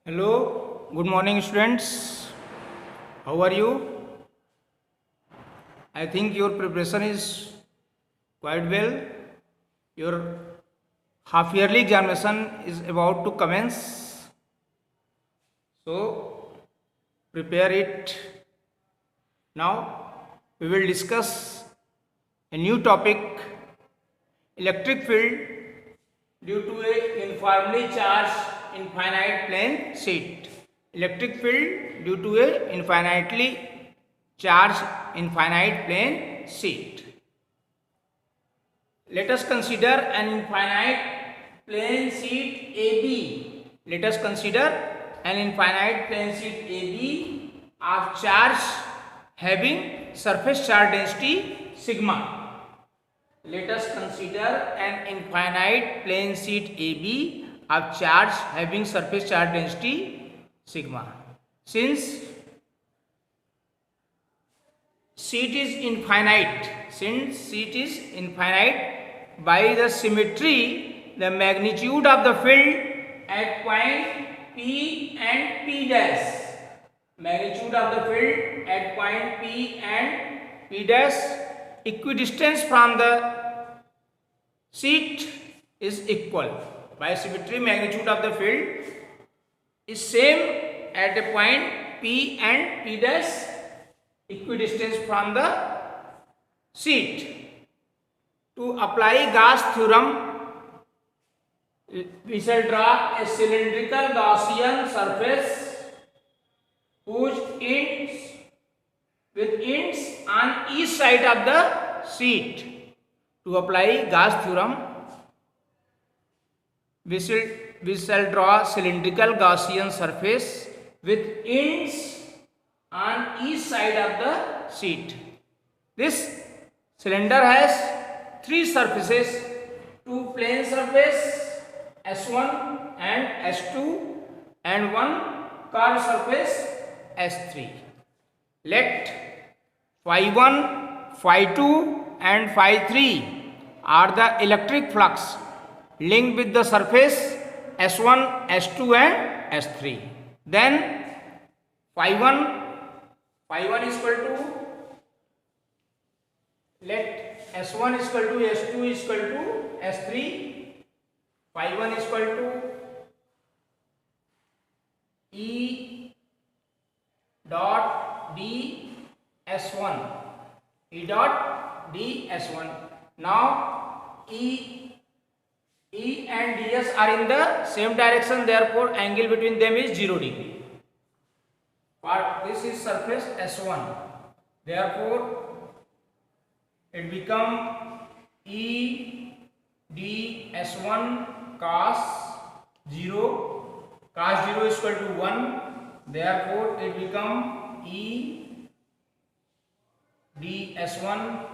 Hello, good morning, students. How are you? I think your preparation is quite well. Your half yearly examination is about to commence. So, prepare it. Now, we will discuss a new topic, electric field due to a uniformly charged infinite plane sheet. Electric field due to a infinitely charged infinite plane sheet. Let us consider an infinite plane sheet AB. Let us consider an infinite plane sheet AB of charge having surface charge density sigma. Let us consider an infinite plane sheet AB of charge having surface charge density sigma. Since sheet is infinite, by the symmetry, the magnitude of the field at point P and P dash, magnitude of the field at point P and P dash, equidistance from the sheet is equal. By symmetry, magnitude of the field is same at a point P and P dash, equidistance from the sheet. To apply Gauss theorem, we shall draw a cylindrical Gaussian surface whose ends on each side of the sheet. To apply Gauss theorem, we shall draw cylindrical Gaussian surface with ends on each side of the sheet. This cylinder has three surfaces, two plane surface S1 and S2 and one curved surface S3. Let phi1, phi2 and phi3 are the electric flux linked with the surface S1, S2 and S3. Then phi1 is equal to, let S1 is equal to S2 is equal to S3. Phi1 is equal to E dot D S1. E dot D S1. Now E and DS are in the same direction, therefore angle between them is 0 degree. But this is surface S1. Therefore it become E D S1 cos 0. Cos 0 is equal to 1. Therefore it become E D S1,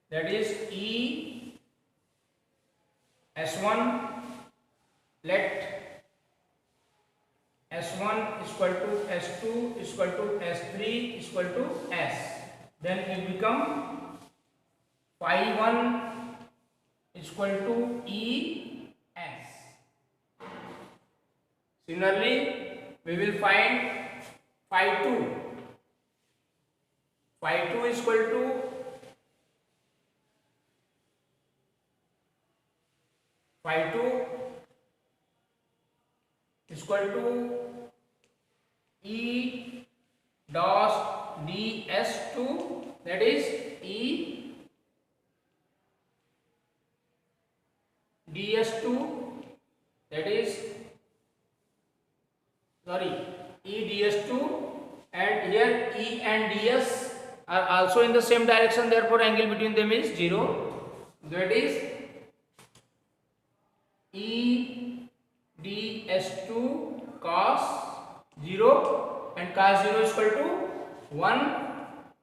that is E S1. Let S1 is equal to S2 is equal to S3 is equal to S. Then it become phi1 is equal to E S. Similarly, we will find phi2. Phi2 is equal to E dash ds2, that is E ds2, that is E ds2, and here E and ds are also in the same direction, therefore angle between them is 0. That is E ds2 cos 0, and cos 0 is equal to 1.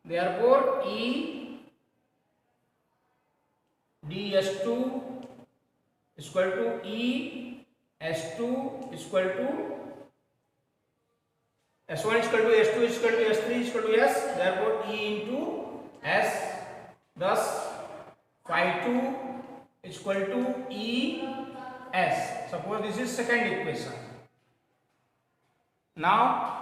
Therefore E ds2 is equal to E s2 is equal to s1 is equal to s2 is equal to s3 is equal to s. Therefore E into s. Thus phi2 is equal to E s. Suppose this is second equation. Now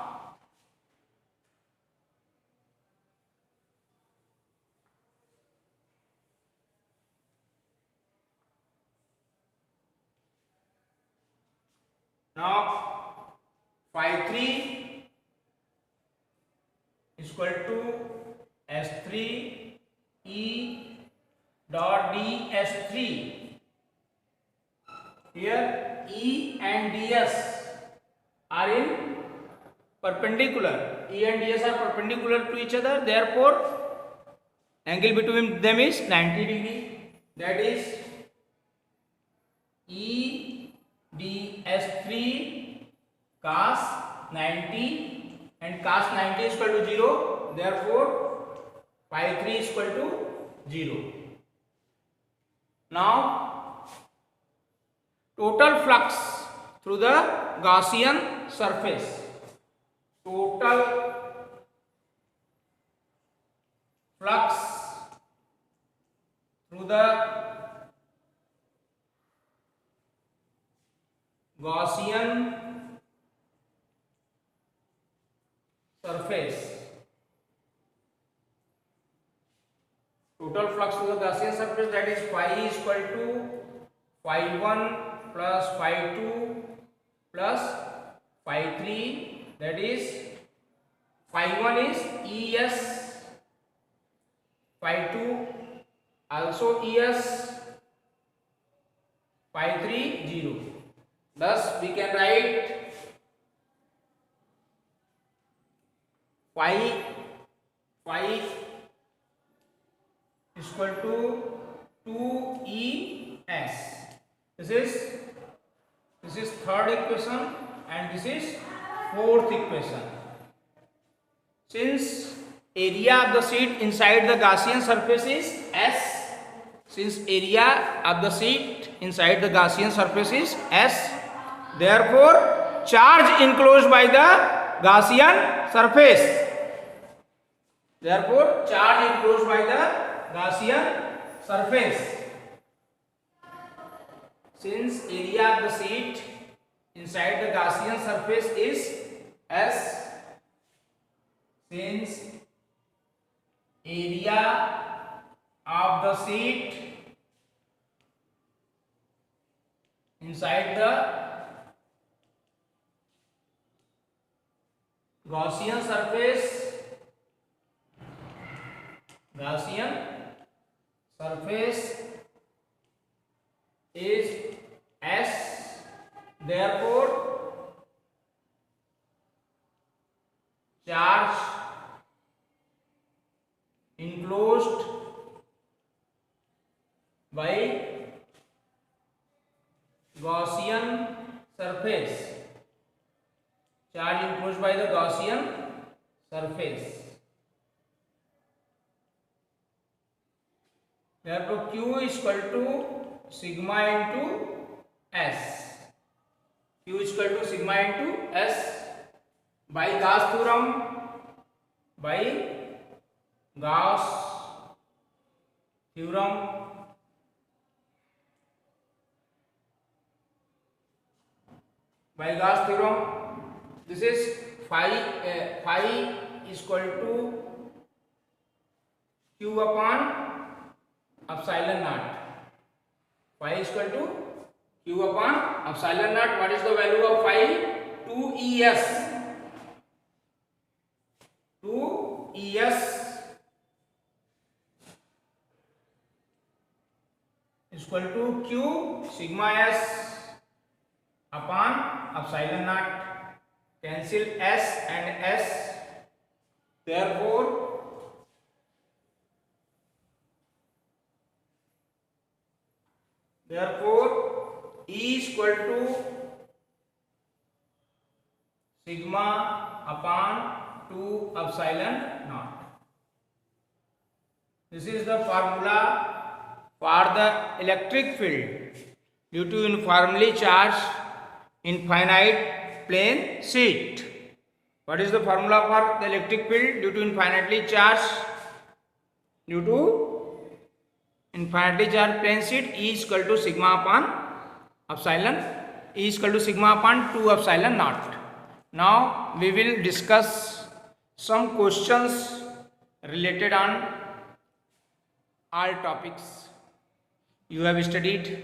phi 3 is equal to S3 E dot ds3. Here E and ds are in perpendicular. E and ds are perpendicular to each other. Therefore, angle between them is 90 degree. That is E ds3 cos 90, and cos 90 is equal to 0. Therefore, phi 3 is equal to 0. Now, total flux through the Gaussian surface. Total flux through the Gaussian surface. Total flux through the Gaussian surface, that is phi is equal to phi 1 plus phi 2 plus phi 3, that is phi 1 is ES, phi 2 also ES, phi 3 0. Thus we can write phi is equal to 2ES. This is third equation and this is fourth equation. Since area of the sheet inside the Gaussian surface is S, therefore charge enclosed by the Gaussian surface. Since area of the sheet inside the Gaussian surface is S, since area of the sheet inside the Gaussian surface is S, therefore charge enclosed by Gaussian surface, therefore Q is equal to sigma into S. By Gauss theorem, this is phi is equal to Q upon epsilon naught. Phi is equal to Q upon epsilon naught. What is the value of phi? 2ES. 2ES is equal to Q sigma S upon epsilon naught. Cancel S and S. Therefore E is equal to sigma upon 2 epsilon naught. This is the formula for the electric field due to uniformly charged infinite plane sheet. What is the formula for the electric field due to infinitely charged plane sheet? E is equal to sigma upon epsilon, E is equal to sigma upon 2 epsilon naught. Now we will discuss some questions related on all topics you have studied.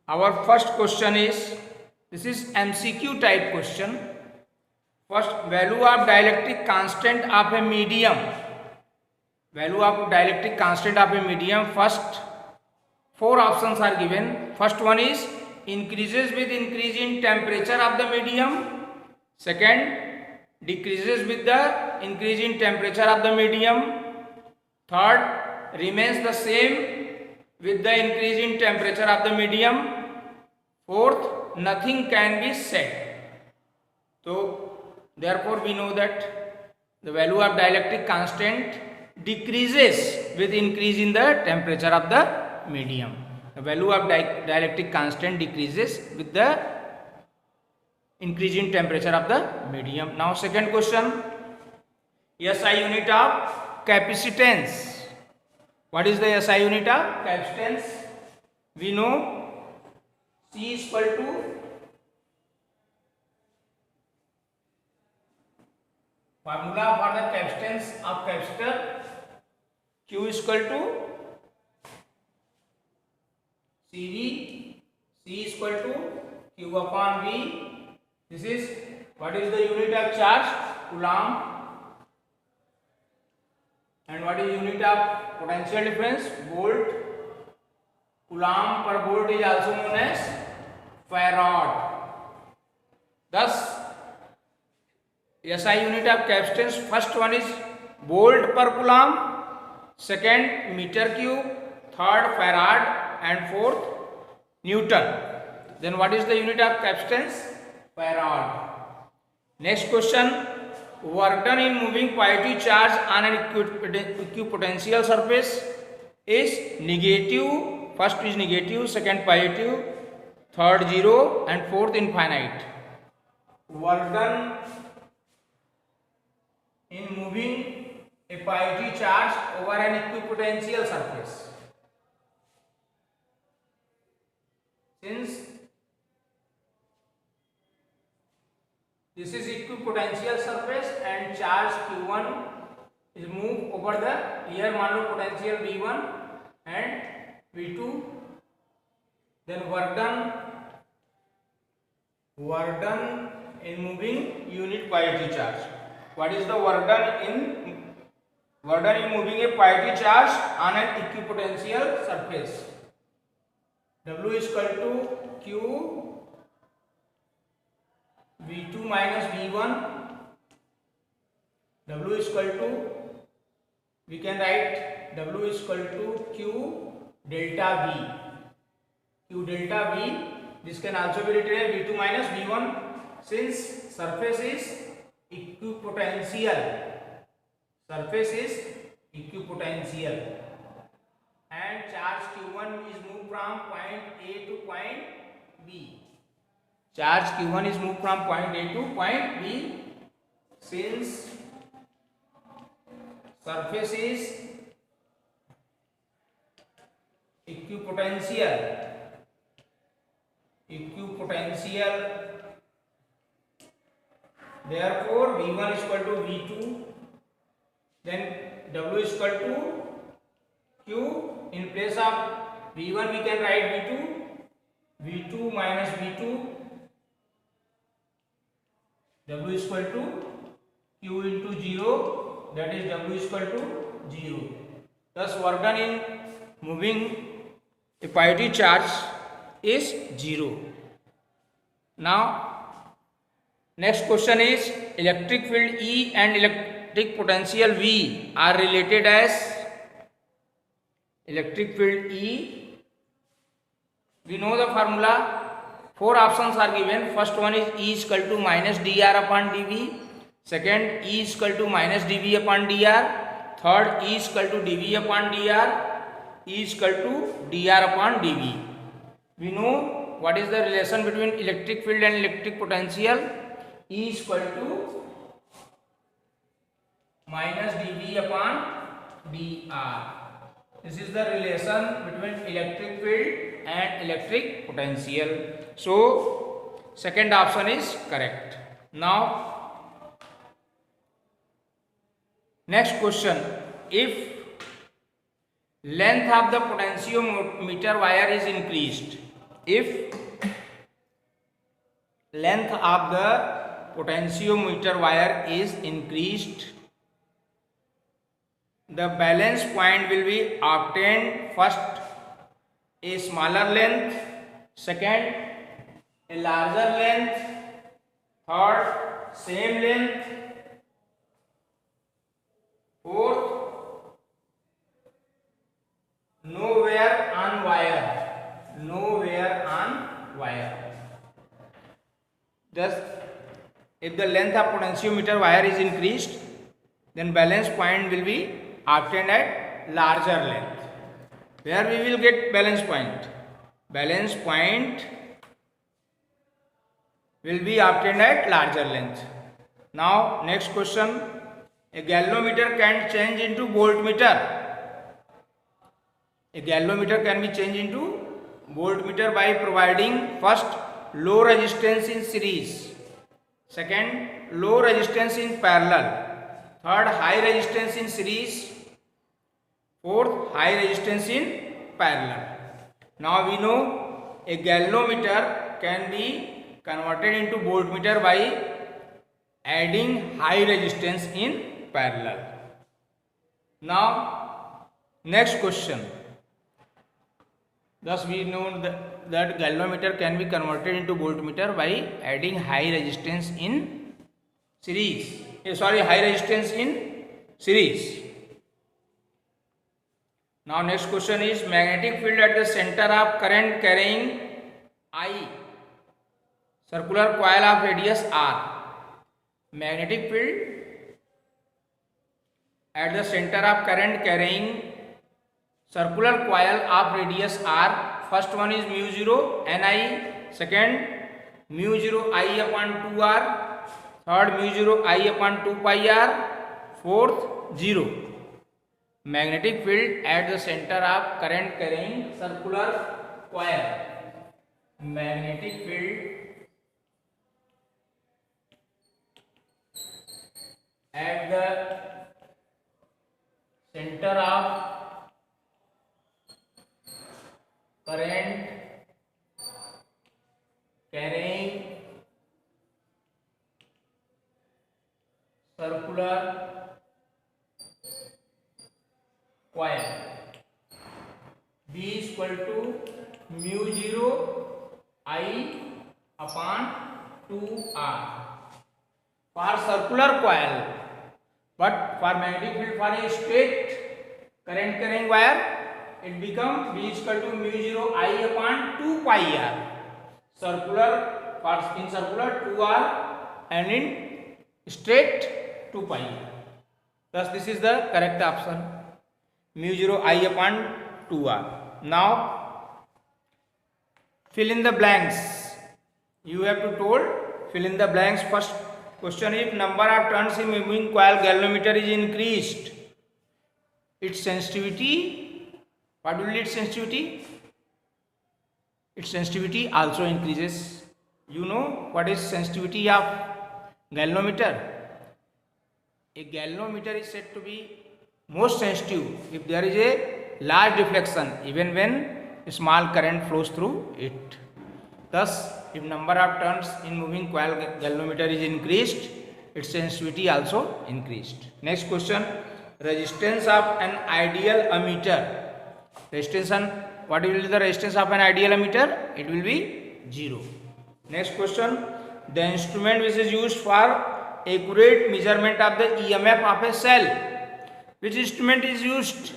Our first question is, this is MCQ type question. First, value of dielectric constant of a medium. Value of dielectric constant of a medium. First, 4 options are given. First one is increases with increase in temperature of the medium. Second, decreases with the increase in temperature of the medium. Third, remains the same with the increase in temperature of the medium. Fourth, nothing can be said. So therefore we know that the value of dielectric constant decreases with increase in the temperature of the medium. The value of dielectric constant decreases with the increase in temperature of the medium. Now second question, SI unit of capacitance. What is the SI unit of capacitance? We know C is equal to formula for the capacitance of capacitor, Q is equal to CV, C is equal to Q upon V. This is, what is the unit of charge? Coulomb. And what is unit of potential difference? Volt. Coulomb per volt is also known as farad. Thus, SI unit of capacitance, first one is volt per coulomb, second meter cube, third farad, and fourth Newton. Then what is the unit of capacitance? Farad. Next question, work done in moving positive charge on an equipotential surface is negative. First is negative, second positive, third 0, and fourth infinite. Work done in moving a positive charge over an equipotential surface. Since this is equipotential surface and charge Q1 is moved over the, here मान लो potential V1 and V2, then work done in moving unit positive charge. What is the work done in moving a positive charge on an equipotential surface? W is equal to Q V2 minus V1. W is equal to, we can write W is equal to Q delta V. Q delta V, this can also be written as V2 minus V1. Since surface is equipotential, and charge Q1 is moved from point A to point B. Charge Q1 is moved from point A to point B. Since surface is equipotential, therefore V1 is equal to V2, then W is equal to Q. In place of V1 we can write V2 minus V2. W is equal to Q into 0, that is W is equal to 0. Thus work done in moving a positive charge is 0. Now next question is, electric field E and electric potential V are related as, electric field E, we know the formula. 4 options are given. First one is E is equal to minus dr upon dV. Second, E is equal to minus dV upon dr. Third, E is equal to dV upon dr. E is equal to dr upon dV. We know what is the relation between electric field and electric potential. E is equal to minus dV upon dr. This is the relation between electric field and electric potential. So second option is correct. Now Next question, if length of the potentiometer wire is increased, if length of the potentiometer wire is increased, the balance point will be obtained. First, a smaller length, second, a larger length, third, same length, fourth, no wear on wire, no wear on wire. Thus, if the length of potentiometer wire is increased, then balance point will be obtained at larger length. Where we will get balance point? Balance point will be obtained at larger length. Now, next question, a galvanometer can change into voltmeter. A galvanometer can be changed into voltmeter by providing first low resistance in series, second low resistance in parallel, third high resistance in series, fourth high resistance in parallel. Now we know a galvanometer can be converted into voltmeter by adding high resistance in parallel. Now next question. Thus we know that galvanometer can be converted into voltmeter by adding high resistance in series. High resistance in series. Now next question is magnetic field at the center of current carrying I, circular coil of radius R. Magnetic field at the center of current carrying circular coil of radius R. First one is mu 0 Ni, second mu 0 I upon 2R, third mu 0 I upon 2 pi R, fourth 0. Magnetic field at the center of current carrying circular coil. Magnetic field at the center of current carrying circular coil. B is equal to mu 0 I upon 2R for circular coil, but for magnetic field for a straight current carrying wire, it become B is equal to mu 0 I upon 2 pi R. Circular, in circular 2R and in straight 2 pi R. Thus this is the correct option, mu 0 I upon 2R. Now fill in the blanks. You have to told fill in the blanks. First question, if number of turns in moving coil galvanometer is increased, its sensitivity, what will its sensitivity? Its sensitivity also increases. You know what is sensitivity of galvanometer? A galvanometer is said to be most sensitive if there is a large deflection, even when a small current flows through it. Thus, if number of turns in moving coil galvanometer is increased, its sensitivity also increased. Next question, resistance of an ideal ammeter. What will be the resistance of an ideal ammeter? It will be 0. Next question, the instrument which is used for accurate measurement of the EMF of a cell. Which instrument is used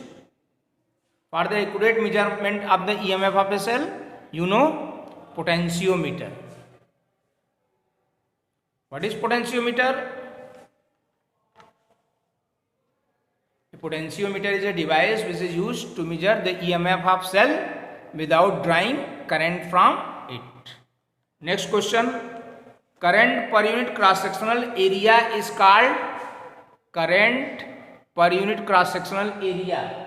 for the accurate measurement of the EMF of a cell? You know, potentiometer. What is potentiometer? A potentiometer is a device which is used to measure the EMF of cell without drawing current from it. Next question, current per unit cross sectional area is called current per unit cross sectional area.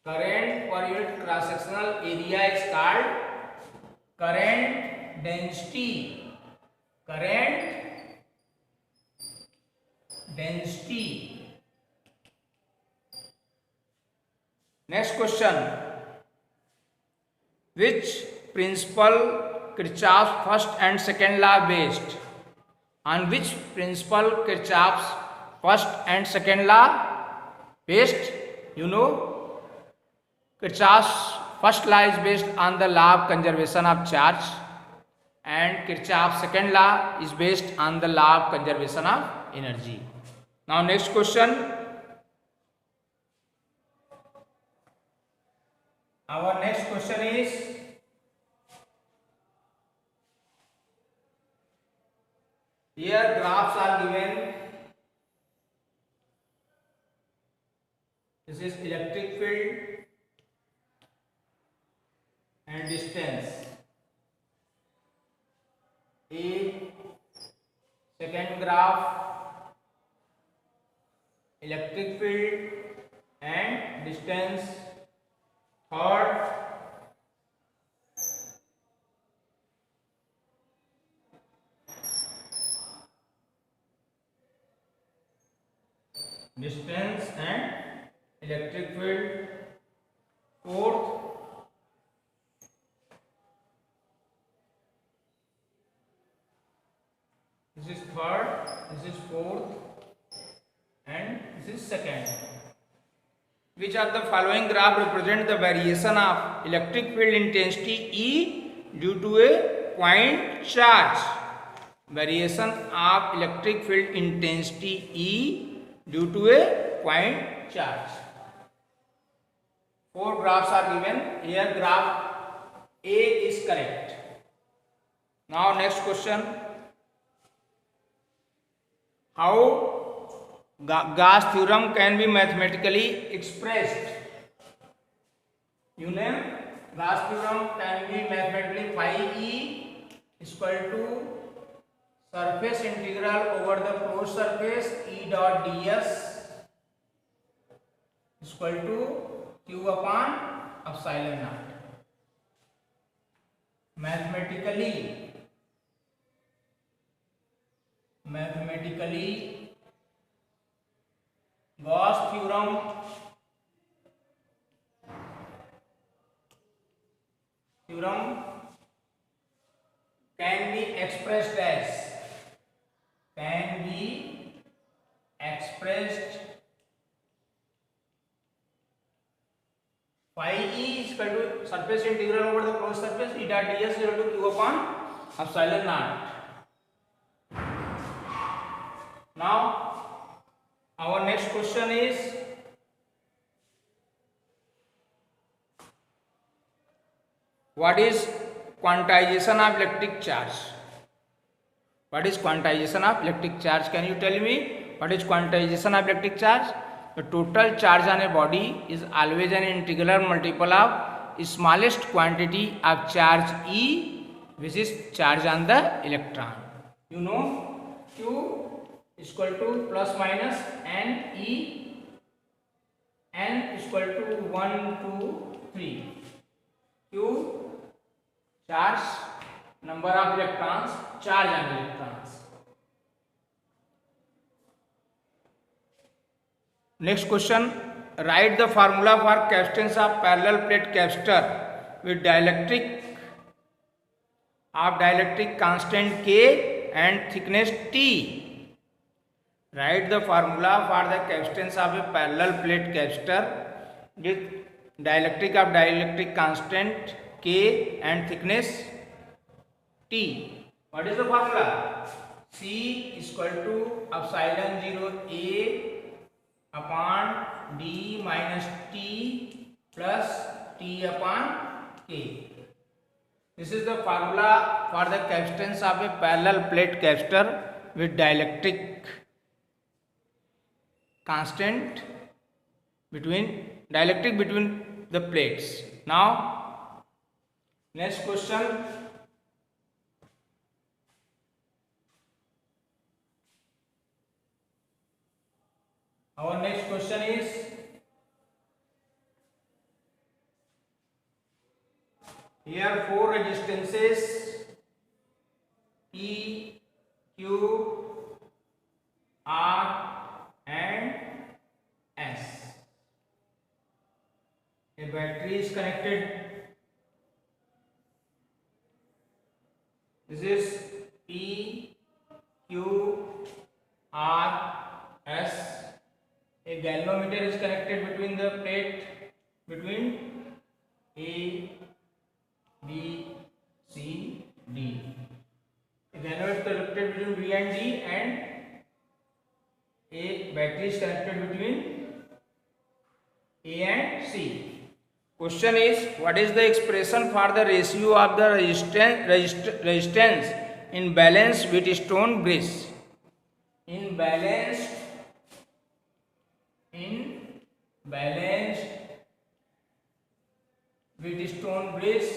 Current per unit cross sectional area is called current density. Current density. Next question. Which principle Kirchhoff's first and second law based? On which principle Kirchhoff's first and second law based? You know, Kirchhoff's first law is based on the law of conservation of charge, and Kirchhoff's second law is based on the law of conservation of energy. Now next question. Our next question is, here graphs are given. This is electric field and distance A. Second graph, electric field and distance. Third, distance and electric field. Fourth, this is third, this is fourth, and this is second. Which of the following graph represent the variation of electric field intensity E due to a point charge? Variation of electric field intensity E due to a point charge. 4 graphs are given. Here graph A is correct. Now next question. How Gauss theorem can be mathematically expressed? You know, Gauss theorem can be mathematically phi E is equal to surface integral over the closed surface E dot ds is equal to q upon epsilon naught. Mathematically Gauss theorem can be expressed as phi E is equal to surface integral over the closed surface E dot ds is equal to q upon epsilon naught. Now our next question is, what is quantization of electric charge? What is quantization of electric charge? Can you tell me what is quantization of electric charge? The total charge on a body is always an integral multiple of smallest quantity of charge E, which is charge on the electron. You know, Q is equal to plus minus n E, n is equal to 1, 2, 3. Q charge, number of electrons, charge on electrons. Next question. Write the formula for capacitance of parallel plate capacitor with dielectric constant K and thickness T. Write the formula for the capacitance of a parallel plate capacitor with dielectric constant K and thickness T. What is the formula? C is equal to epsilon 0 A upon D minus T plus T upon K. This is the formula for the capacitance of a parallel plate capacitor with dielectric constant between the plates. Now next question. Our next question is, here 4 resistances P, Q, R and S. A battery is connected. This is P, Q, R, S. A galvanometer is connected between the plate between A, B, C, D. A galvanometer is connected between B and D, and a battery is connected between A and C. Question is, what is the expression for the ratio of the resistance in balanced Wheatstone bridge? In balanced Wheatstone bridge,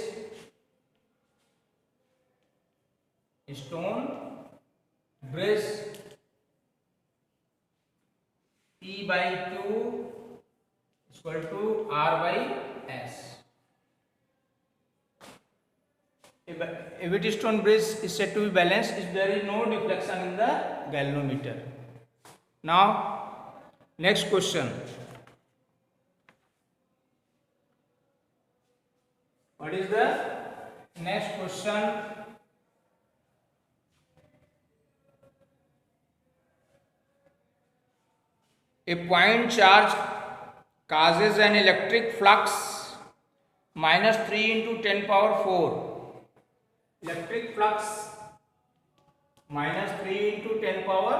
P by Q is equal to R by S. A Wheatstone bridge is said to be balanced if there is no deflection in the galvanometer. Now, next question. What is the next question? A point charge causes an electric flux minus 3 into 10 power 4. Electric flux minus 3 into 10 power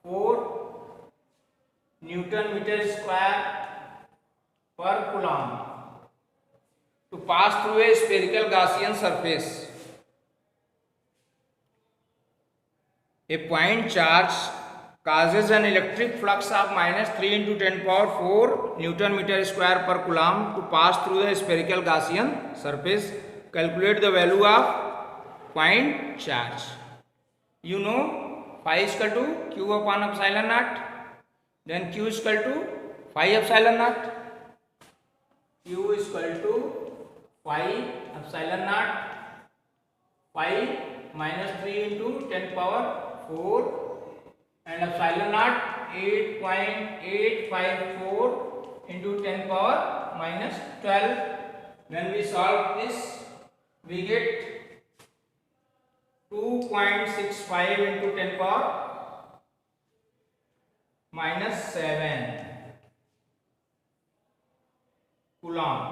4 Newton meter square per coulomb to pass through a spherical Gaussian surface. A point charge causes an electric flux of minus 3 into 10 power 4 Newton meter square per coulomb to pass through the spherical Gaussian surface. Calculate the value of point charge. You know phi is equal to q upon epsilon naught. Then q is equal to phi epsilon naught. Q is equal to phi epsilon naught. Phi minus 3 into 10 power 4 and epsilon naught 8.854 into 10 power minus 12. When we solve this, we get 2.65 into 10 power minus 7 coulomb.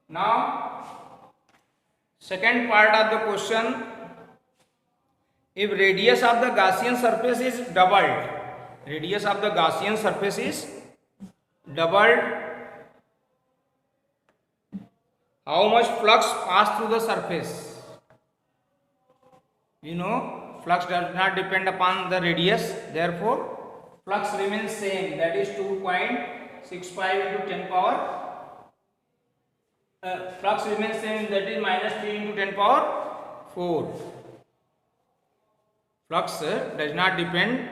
Now, second part of the question. If radius of the Gaussian surface is doubled, how much flux pass through the surface? You know, flux does not depend upon the radius, therefore flux remains same, that is 2.65 into 10 power. Flux remains same, that is minus 3 into 10 power 4. Flux does not depend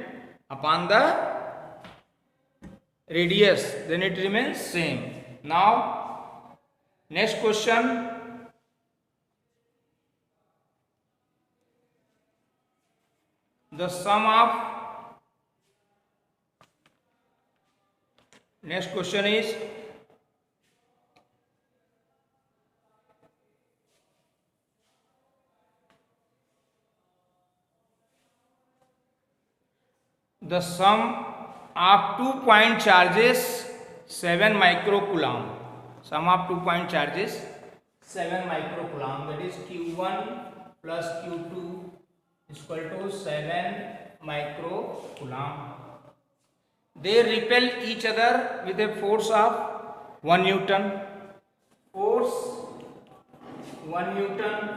upon the radius, then it remains same. Now, next question. The sum of next question is the sum of 2 point charges 7 microcoulomb. Sum of 2 point charges 7 microcoulomb, that is Q1 plus Q2 is equal to 7 microcoulomb. They repel each other with a force of 1 Newton. Force 1 Newton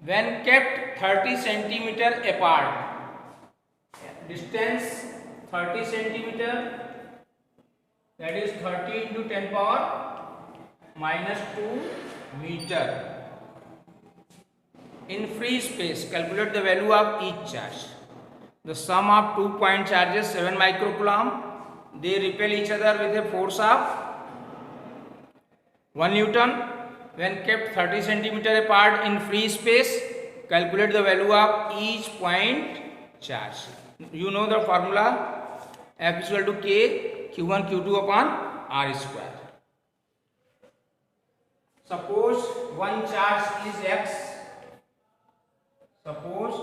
when kept 30 centimeter apart. Distance 30 centimeter, that is 30 into 10 power minus 2 meter. In free space, calculate the value of each charge. The sum of 2 point charges 7 microcoulomb. They repel each other with a force of 1 Newton when kept 30 centimeter apart in free space. Calculate the value of each point charge. You know the formula. F is equal to K Q1 Q2 upon R square. Suppose one charge is X. Suppose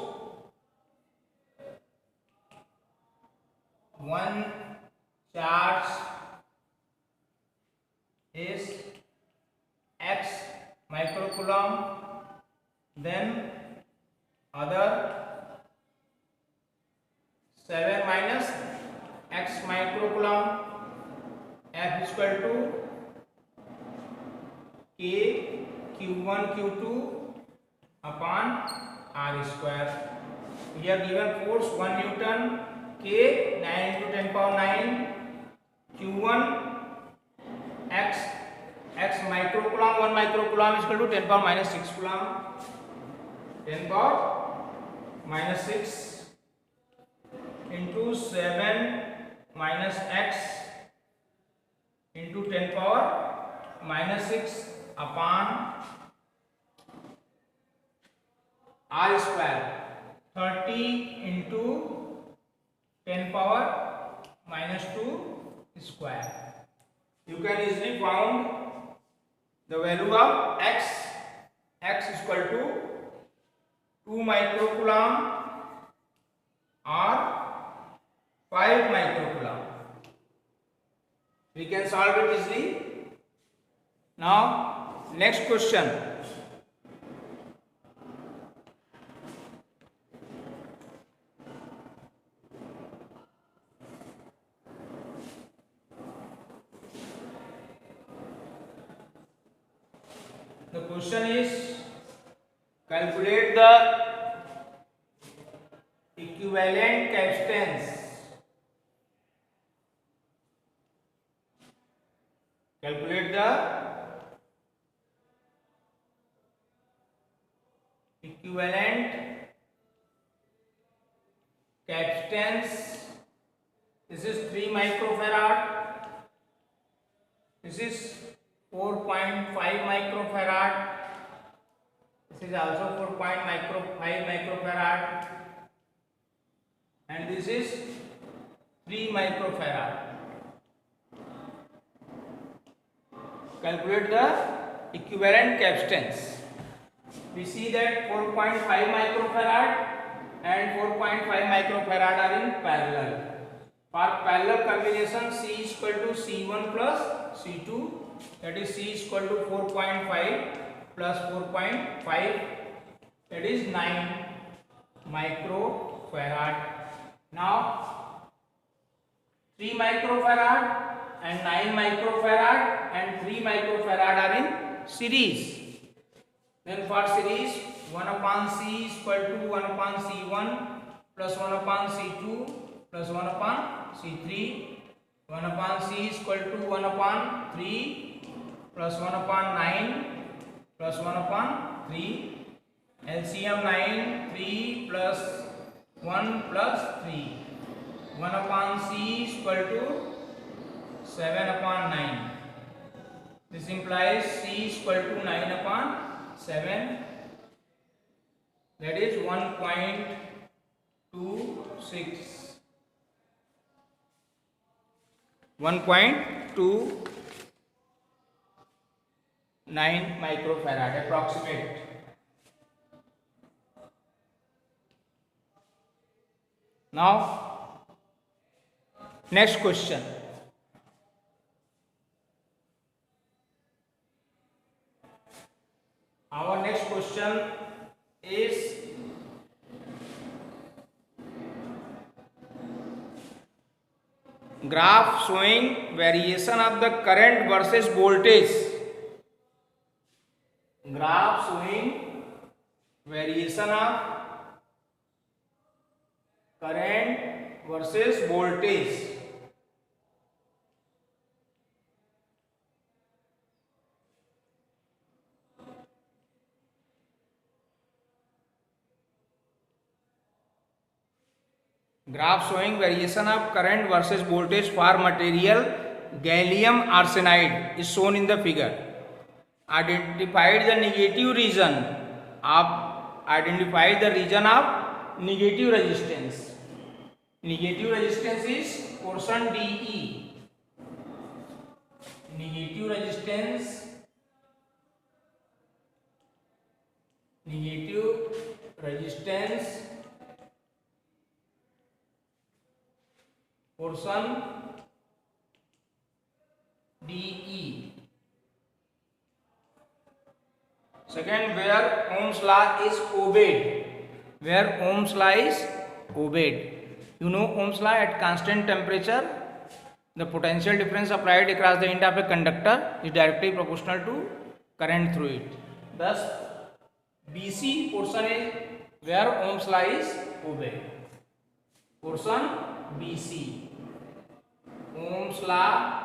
one charge is X microcoulomb, then other 7 minus X microcoulomb. F is equal to K Q1 Q2 upon R square. We have given force 1 Newton, K 9 into 10 power 9, Q1 X microcoulomb, 1 microcoulomb is equal to 10 power minus 6 coulomb. 10 power minus 6 into 7 minus X into 10 power minus 6 upon R square. 30 into 10 power minus 2 square. You can easily find the value of X. X is equal to 2 microcoulomb or 5 microcoulomb. We can solve it easily. Now, next question. The question is, calculate the equivalent capacitance. Calculate the equivalent capacitance. This is 3 microfarad. This is 4.5 microfarad. This is also 4.5 microfarad. And this is 3 microfarad. Calculate the equivalent capacitance. We see that 4.5 microfarad and 4.5 microfarad are in parallel. For parallel combination, C is equal to C1 plus C2, that is C is equal to 4.5 plus 4.5, that is 9 microfarad. Now 3 microfarad and 9 microfarad and 3 microfarad are in series. Then for series, 1 upon C is equal to 1 upon C1 plus 1 upon C2 plus 1 upon C3. 1 upon C is equal to 1 upon 3 plus 1 upon 9 plus 1 upon 3. LCM 9, 3 plus 1 plus 3. 1 upon C is equal to 7 upon 9. This implies C is equal to 9 upon 7. That is 1.26. 1.29 microfarad approximate. Now, next question. Our next question is graph showing variation of the current versus voltage. Graph showing variation of current versus voltage. Graph showing variation of current versus voltage for material gallium arsenide is shown in the figure. Identify the negative region of negative resistance. Negative resistance is portion DE. Negative resistance portion DE. Second, where Ohm's law is obeyed. Where Ohm's law is obeyed. You know Ohm's law, at constant temperature, the potential difference applied across the end of a conductor is directly proportional to current through it. Thus, BC portion is where Ohm's law is obeyed. Portion BC. Ohm's law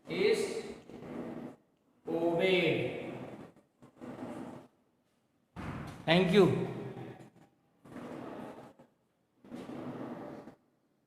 is obeyed. Thank you.